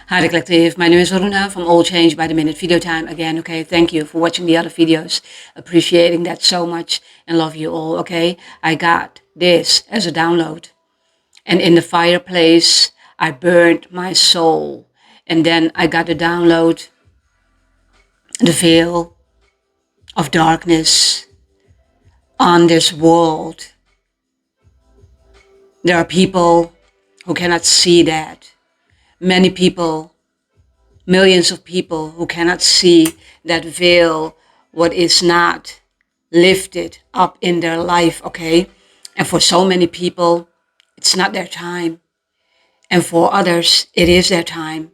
Hi, the collective. My name is Aruna from All Change by the Minute Video Time again. Okay, thank you for watching the other videos. Appreciating that so much and love you all. Okay, I got this as a download, and in the fireplace, I burned my soul, and then I got to download the veil of darkness on this world. There are people who cannot see that. Many people, millions of people who cannot see that veil, what is not lifted up in their life, okay? And for so many people, it's not their time. And for others, it is their time.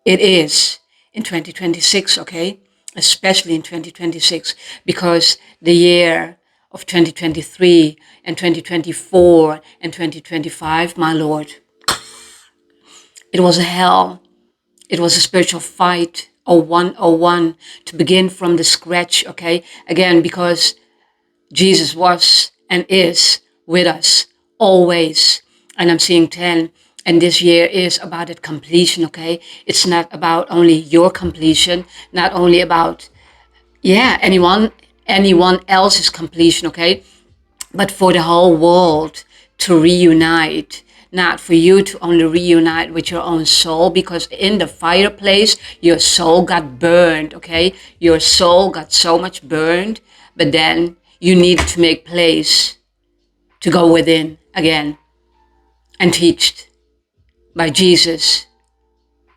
It is in 2026, okay? Especially in 2026, because the year of 2023 and 2024 and 2025, my Lord, it was a hell. It was a spiritual fight, a 101, to begin from the scratch, okay? Again, because Jesus was and is with us always. And I'm seeing 10. And this year is about that completion, okay? It's not about only your completion, not only about, anyone else's completion, okay? But for the whole world to reunite, not for you to only reunite with your own soul, because in the fireplace, your soul got burned, okay? Your soul got so much burned, but then you need to make place to go within again and teached by Jesus.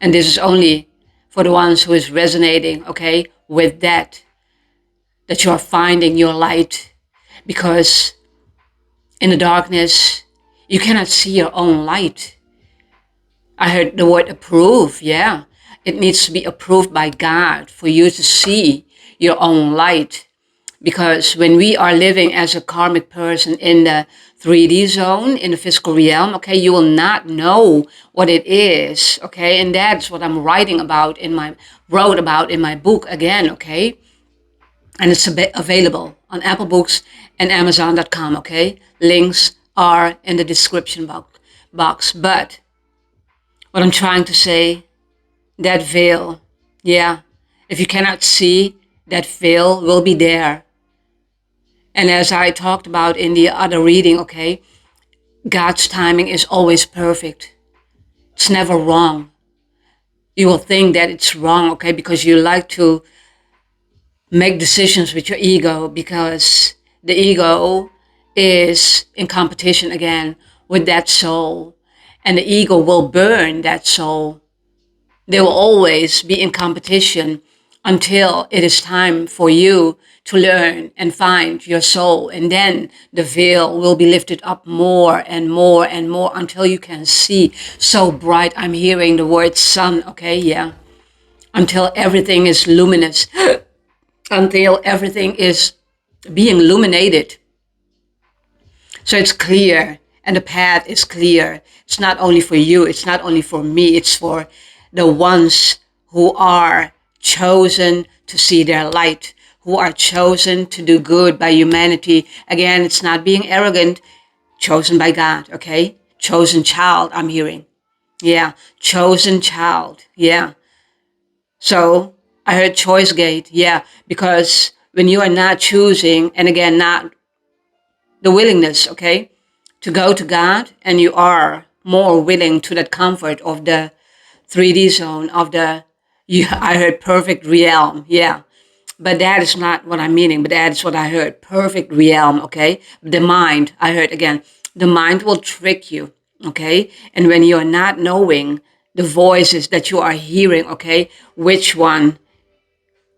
And this is only for the ones who is resonating, okay, with that you are finding your light, because in the darkness, you cannot see your own light. I heard the word approve, yeah. It needs to be approved by God for you to see your own light. Because when we are living as a karmic person in the 3D zone, in the physical realm, okay, you will not know what it is, okay? And that's what I'm wrote about in my book again, okay? And it's available on Apple Books and Amazon.com, okay? Links are in the description box. But what I'm trying to say, that veil, yeah, if you cannot see, that veil will be there. And as I talked about in the other reading, okay, God's timing is always perfect. It's never wrong. You will think that it's wrong, okay, because you like to make decisions with your ego, because the ego is in competition again with that soul, and the ego will burn that soul. They will always be in competition until it is time for you to learn and find your soul. And then the veil will be lifted up more and more and more until you can see so bright. I'm hearing the word sun, okay, yeah. Until everything is luminous, until everything is being illuminated. So it's clear, and the path is clear. It's not only for you, it's not only for me, it's for the ones who are chosen to see their light, who are chosen to do good by humanity. Again, it's not being arrogant, chosen by God, okay? Chosen child, I'm hearing. Yeah, chosen child, yeah. So I heard choice gate, yeah, because when you are not choosing, and again, not the willingness, okay, to go to God, and you are more willing to that comfort of the 3D zone of I heard perfect realm, yeah. But that is not what I'm meaning, but that is what I heard, perfect realm, okay? The mind, I heard again, the mind will trick you, okay? And when you're not knowing the voices that you are hearing, okay, which one,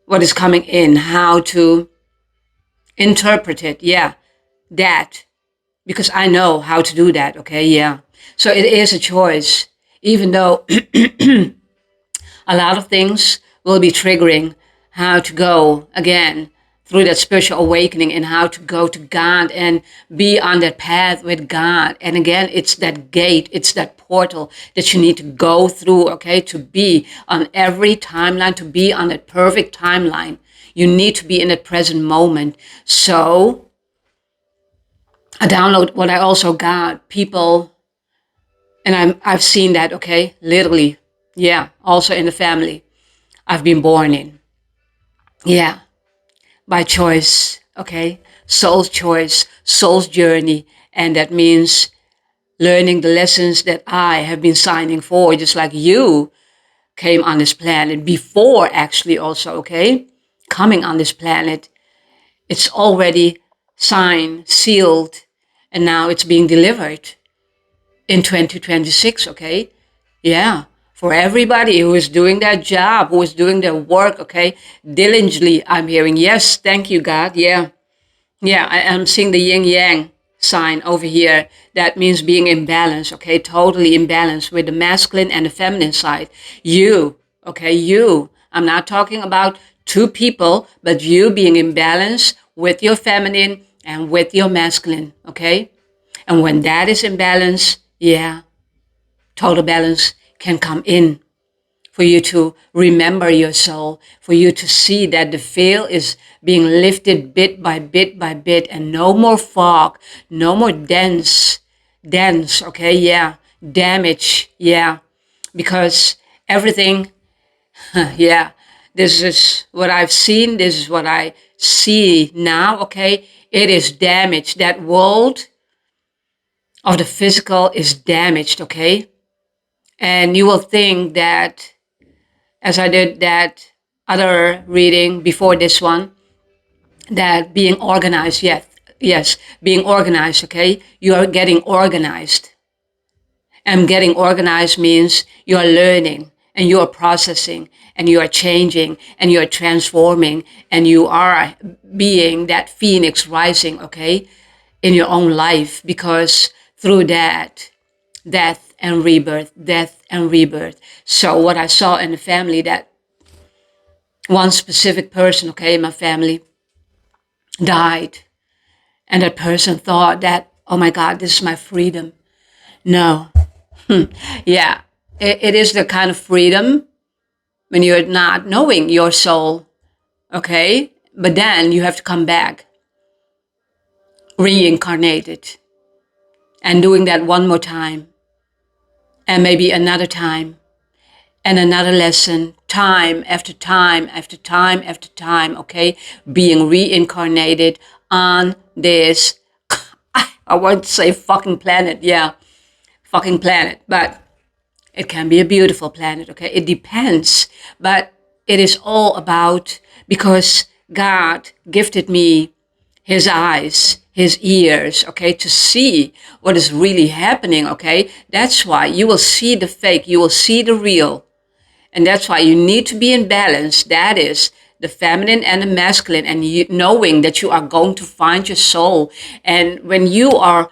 what is coming in, how to interpret it, yeah, that, because I know how to do that, okay, yeah. So it is a choice, even though a lot of things will be triggering how to go again through that spiritual awakening, and how to go to God and be on that path with God. And again, it's that gate, it's that portal that you need to go through, okay, to be on every timeline, to be on that perfect timeline. You need to be in that present moment. So I download what I also got, people, and I've seen that, okay, literally, Yeah, also in the family I've been born in. Yeah, by choice, okay? Soul's choice, soul's journey. And that means learning the lessons that I have been signing for, just like you came on this planet before, actually, also, okay? Coming on this planet, it's already signed, sealed, and now it's being delivered in 2026, okay? Yeah, for everybody who is doing their job, who is doing their work, okay? Diligently, I'm hearing, yes, thank you, God, yeah. Yeah, I am seeing the yin yang sign over here. That means being in balance, okay? Totally in balance with the masculine and the feminine side. You, okay? You. I'm not talking about two people, but you being in balance with your feminine and with your masculine, okay? And when that is in balance, yeah, total balance can come in for you to remember your soul, for you to see that the veil is being lifted bit by bit by bit, and no more fog, no more dense, okay, yeah, damage, yeah, because everything, yeah, this is what I've seen, this is what I see now, okay, it is damaged. That world of the physical is damaged, okay, and you will think that as I did that other reading before this one, that being organized, yes, being organized, okay? You are getting organized. And getting organized means you are learning and you are processing and you are changing and you are transforming and you are being that phoenix rising, okay, in your own life, because through that, death and rebirth. So what I saw in the family, that one specific person, okay, in my family died. And that person thought that, oh my God, this is my freedom. No. Yeah, it is the kind of freedom when you're not knowing your soul, okay? But then you have to come back, reincarnated, and doing that one more time, and maybe another time, and another lesson, time after time after time after time, okay? Being reincarnated on this, I won't say fucking planet, yeah, fucking planet, but it can be a beautiful planet, okay? It depends, but it is all about, because God gifted me his eyes, his ears, okay, to see what is really happening, okay? That's why you will see the fake, you will see the real. And that's why you need to be in balance. That is the feminine and the masculine, and you, knowing that you are going to find your soul. And when you are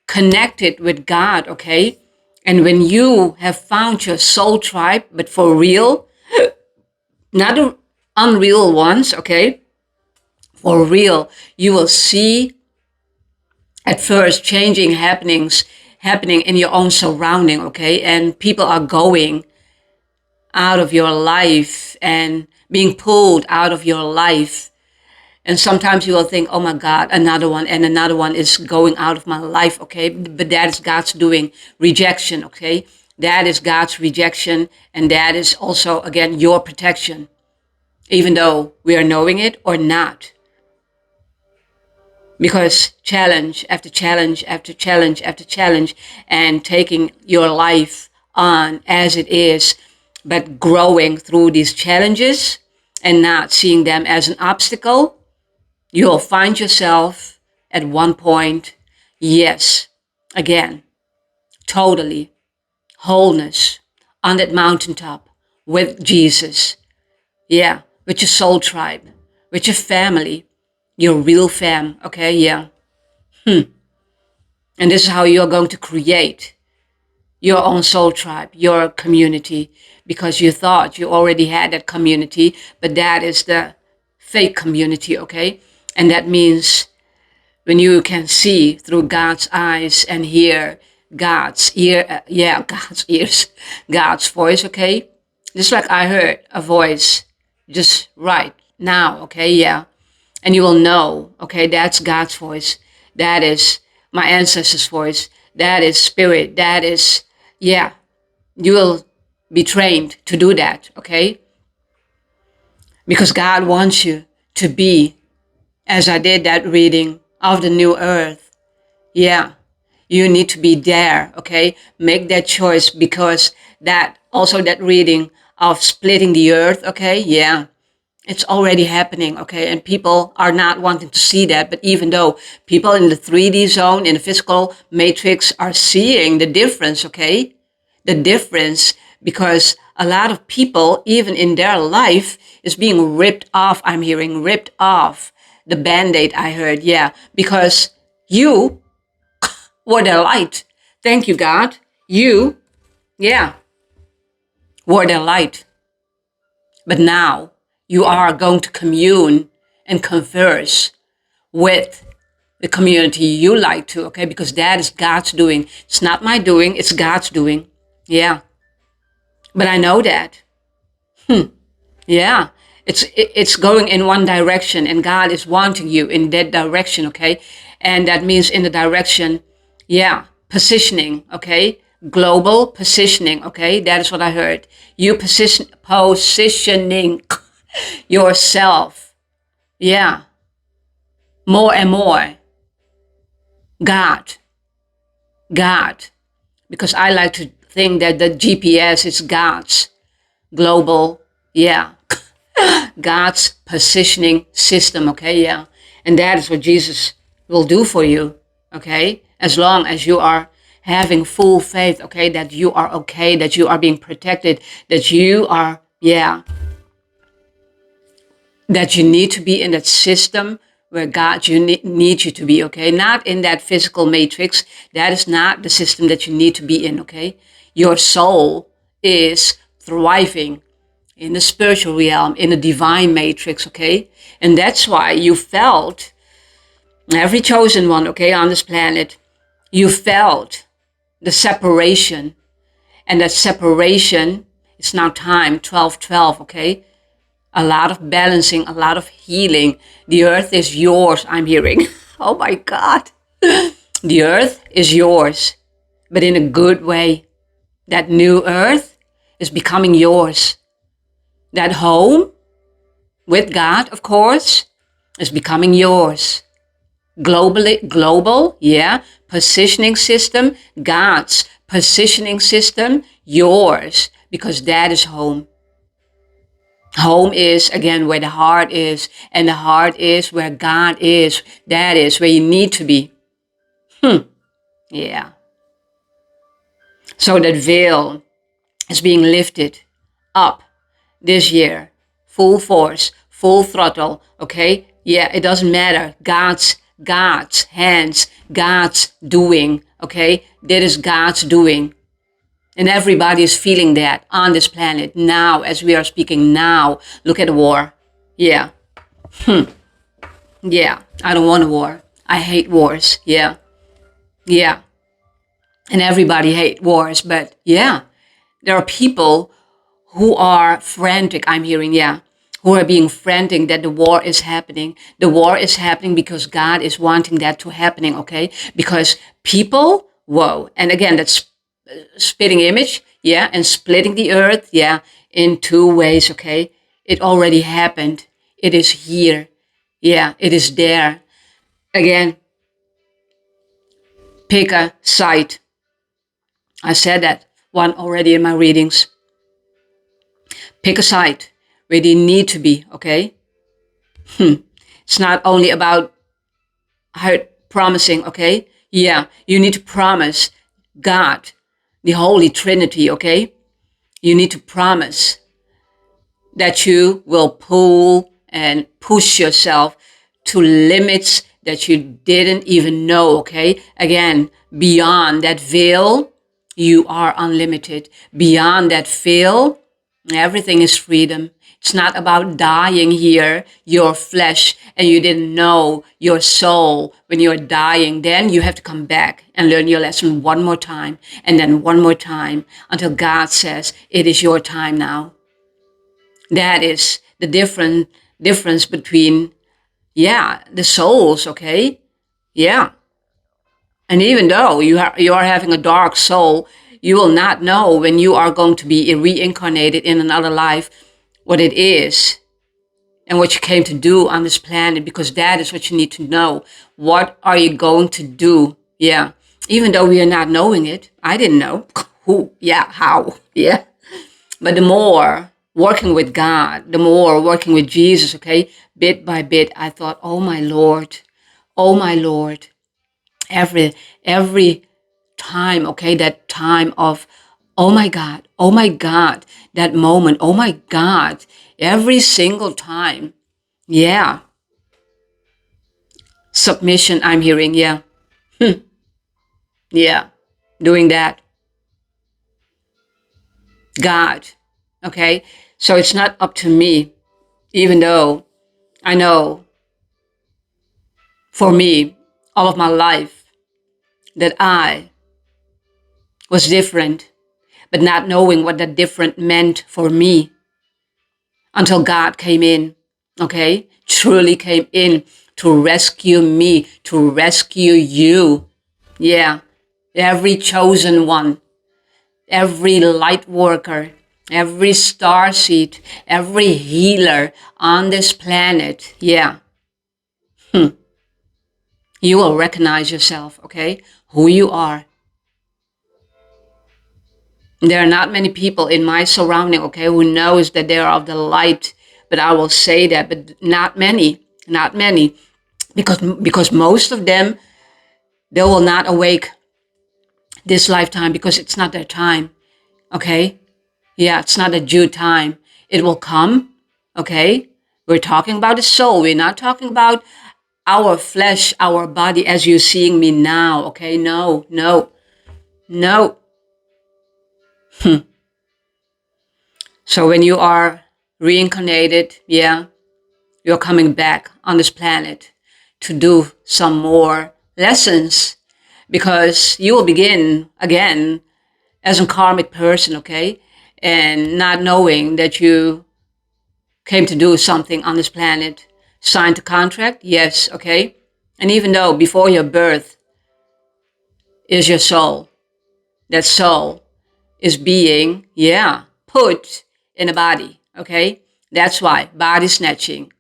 connected with God, okay, and when you have found your soul tribe, but for real, not the unreal ones, okay, for real, you will see at first changing happenings happening in your own surrounding, okay, and people are going out of your life and being pulled out of your life. And sometimes you will think, oh my God, another one and another one is going out of my life, okay? But that is God's doing, rejection, okay? That is God's rejection. And that is also, again, your protection, even though we are knowing it or not. Because challenge after challenge after challenge after challenge, and taking your life on as it is, but growing through these challenges and not seeing them as an obstacle, you'll find yourself at one point, yes, again, totally wholeness on that mountaintop with Jesus. Yeah, with your soul tribe, with your family, your real fam. Okay, yeah. And this is how you're going to create your own soul tribe, your community, because you thought you already had that community, but that is the fake community, okay? And that means when you can see through God's eyes and hear God's ear, God's ears, God's voice, okay? Just like I heard a voice just right now, okay? Yeah. And you will know, okay, that's God's voice. That is my ancestors' voice. That is spirit. That is, yeah, you will be trained to do that, okay? Because God wants you to be, as I did that reading of the new earth. Yeah, you need to be there, okay? Make that choice, because that also that reading of splitting the earth, okay? Yeah, it's already happening, okay? And people are not wanting to see that. But even though people in the 3D zone, in the physical matrix, are seeing the difference, okay? The difference, because a lot of people, even in their life, is being ripped off. I'm hearing ripped off. The Band-Aid, I heard, yeah. Because you were the light. Thank you, God. You, yeah, were the light. But now you are going to commune and converse with the community you like to, okay? Because that is God's doing. It's not my doing, it's God's doing. Yeah. But I know that. Yeah. It's going in one direction, and God is wanting you in that direction, okay? And that means in the direction, yeah, positioning, okay? Global positioning, okay? That is what I heard. You positioning yourself. Yeah. More and more. God. God. Because I like to think that the GPS is God's global, yeah, God's positioning system, okay? Yeah. And that is what Jesus will do for you, okay? As long as you are having full faith, okay, that you are okay, that you are being protected, that you are, yeah, that you need to be in that system where God need you to be, okay? Not in that physical matrix. That is not the system that you need to be in, okay? Your soul is thriving in the spiritual realm, in the divine matrix, okay? And that's why you felt, every chosen one, okay, on this planet, you felt the separation. And that separation, it's now time, 12:12, okay? A lot of balancing, a lot of healing. The earth is yours, I'm hearing. Oh my God. The earth is yours, but in a good way. That new earth is becoming yours. That home with God, of course, is becoming yours. Global, yeah, positioning system, God's positioning system, yours, because that is home. Home is, again, where the heart is, and the heart is where God is. That is where you need to be. Yeah. So that veil is being lifted up this year. Full force, full throttle, okay? Yeah, it doesn't matter. God's hands, God's doing, okay? That is God's doing. And everybody is feeling that on this planet now, as we are speaking now. Look at the war. Yeah. Yeah. I don't want a war. I hate wars. Yeah. Yeah. And everybody hates wars. But yeah, there are people who are frantic, I'm hearing, yeah, who are being frantic that the war is happening. The war is happening because God is wanting that to happening, okay? Because people, whoa, and again, that's spitting image, yeah, and splitting the earth, yeah, in two ways, okay? It already happened. It is here. Yeah, it is there. Again, pick a side. I said that one already in my readings. Pick a side where you need to be, okay? It's not only about promising, okay? Yeah, you need to promise God, the Holy Trinity, okay? You need to promise that you will pull and push yourself to limits that you didn't even know, okay? Again, beyond that veil, you are unlimited. Beyond that veil, everything is freedom. It's not about dying here, your flesh, and you didn't know your soul when you're dying. Then you have to come back and learn your lesson one more time, and then one more time, until God says, it is your time now. That is the difference between, yeah, the souls, okay? Yeah. And even though you are having a dark soul, You will not know when you are going to be reincarnated in another life what it is and what you came to do on this planet, because that is what you need to know. What are you going to do? Yeah. Even though we are not knowing it, I didn't know. Who? Yeah. How? Yeah. But the more working with God, the more working with Jesus, okay, bit by bit, I thought, oh my Lord, every time, okay, that time of, oh my God, that moment, oh my God, every single time. Yeah. Submission, I'm hearing, yeah. Yeah. Doing that. God. Okay. So it's not up to me, even though I know for me, all of my life, that I was different, but not knowing what that different meant for me until God came in, okay? Truly came in to rescue me, to rescue you. Yeah, every chosen one, every light worker, every star seed, every healer on this planet. Yeah, you will recognize yourself, okay? Who you are. There are not many people in my surrounding, okay, who knows that they are of the light. But I will say that, but not many, not many, because most of them, they will not awake this lifetime because it's not their time, okay? Yeah, it's not a due time. It will come, okay? We're talking about the soul. We're not talking about our flesh, our body as you're seeing me now, okay? No, no, no. So when you are reincarnated, yeah, you're coming back on this planet to do some more lessons, because you will begin again as a karmic person, okay? And not knowing that you came to do something on this planet. Signed a contract, yes, okay? And even though before your birth is your soul, that soul is being, yeah, put in a body, okay? That's why body snatching,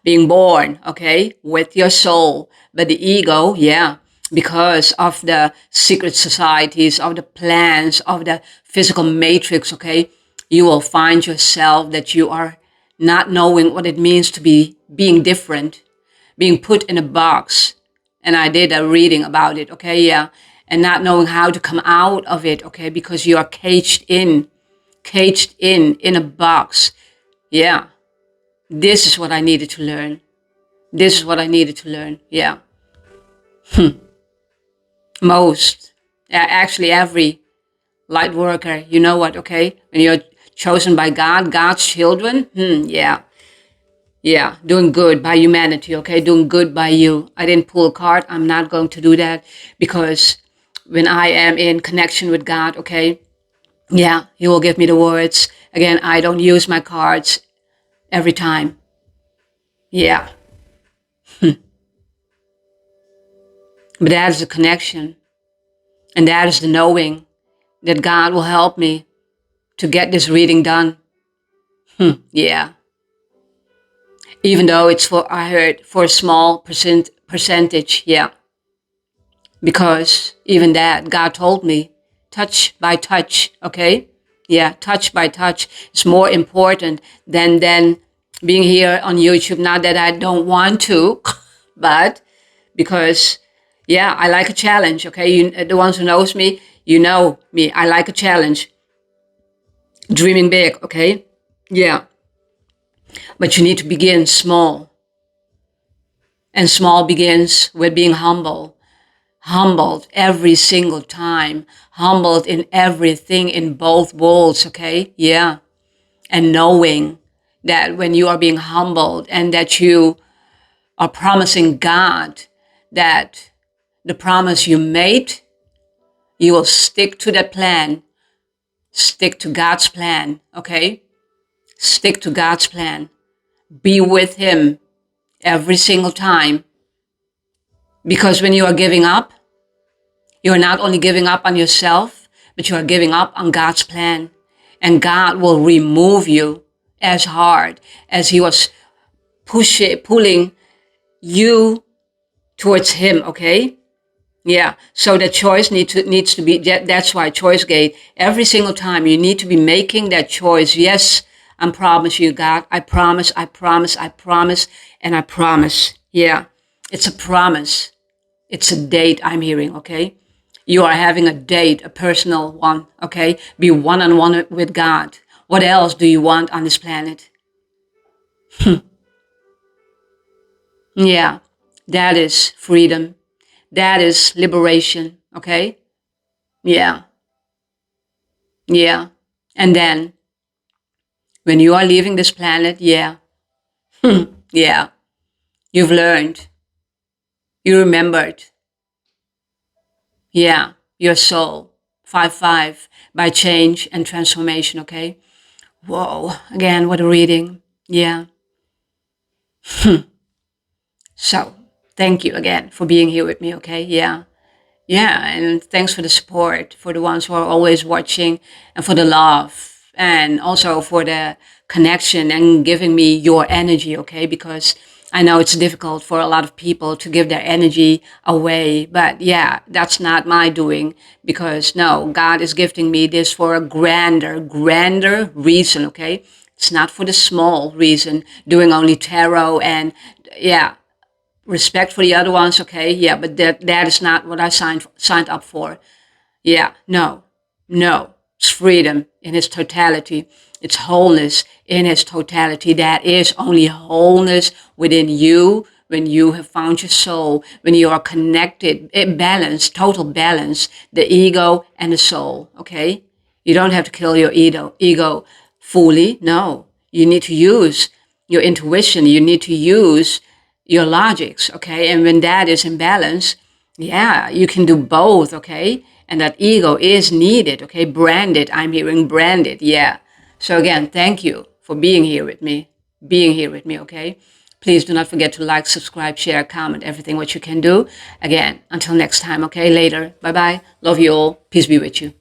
being born, okay, with your soul. But the ego, yeah, because of the secret societies, of the plans, of the physical matrix, okay, you will find yourself that you are not knowing what it means to be being different, being put in a box. And I did a reading about it, okay, yeah, and not knowing how to come out of it, okay, because you are caged in a box. Yeah, this is what I needed to learn. This is what I needed to learn. Yeah. Most. Actually, every light worker, you know what, okay? When you're chosen by God, God's children, yeah. Yeah, doing good by humanity, okay? Doing good by you. I didn't pull a card. I'm not going to do that, because when I am in connection with God, okay? Yeah, He will give me the words. Again, I don't use my cards every time. Yeah. But that is the connection. And that is the knowing that God will help me to get this reading done. Yeah. Even though it's for, I heard, for a small percentage. Yeah. Because even that, God told me, touch by touch. Okay. Yeah. Touch by touch is more important than being here on YouTube. Not that I don't want to, but because, yeah, I like a challenge. Okay. You, the ones who knows me, you know me. I like a challenge. Dreaming big. Okay. Yeah. But you need to begin small. And small begins with being humble. Humbled every single time. Humbled in everything in both worlds, okay? Yeah. And knowing that when you are being humbled and that you are promising God that the promise you made, you will stick to that plan. Stick to God's plan, okay? Stick to God's plan. Be with Him every single time. Because when you are giving up, you're not only giving up on yourself, but you are giving up on God's plan. And God will remove you as hard as he was pulling you towards him, okay? Yeah, so the choice needs to be, that's why choice gate, every single time you need to be making that choice. Yes, I promise you, God, I promise, I promise, I promise, and I promise. Yeah, it's a promise. It's a date I'm hearing, okay? You are having a date, a personal one, okay? Be one-on-one with God. What else do you want on this planet? Yeah, that is freedom. That is liberation, okay? Yeah, yeah. And then when you are leaving this planet, yeah, yeah, you've learned, you remembered, yeah, your soul, 5-5, by change and transformation, okay? Whoa, again, what a reading. Yeah. So, thank you again for being here with me, okay? Yeah. Yeah, and thanks for the support, for the ones who are always watching, and for the love, and also for the connection and giving me your energy, okay? Because I know it's difficult for a lot of people to give their energy away, but yeah, that's not my doing, because no, God is gifting me this for a grander reason, okay? It's not for the small reason, doing only tarot and yeah, respect for the other ones, okay, yeah, but that is not what I signed up for. Yeah, no, no. It's freedom in its totality. It's wholeness in its totality. That is only wholeness within you when you have found your soul, when you are connected, balance, total balance, the ego and the soul, okay? You don't have to kill your ego fully. No, you need to use your intuition. You need to use your logics, okay? And when that is in balance, yeah, you can do both, okay? And that ego is needed, okay? Branded, I'm hearing branded, yeah. So again, thank you for being here with me, okay? Please do not forget to like, subscribe, share, comment, everything what you can do. Again, until next time, okay? Later. Bye-bye. Love you all. Peace be with you.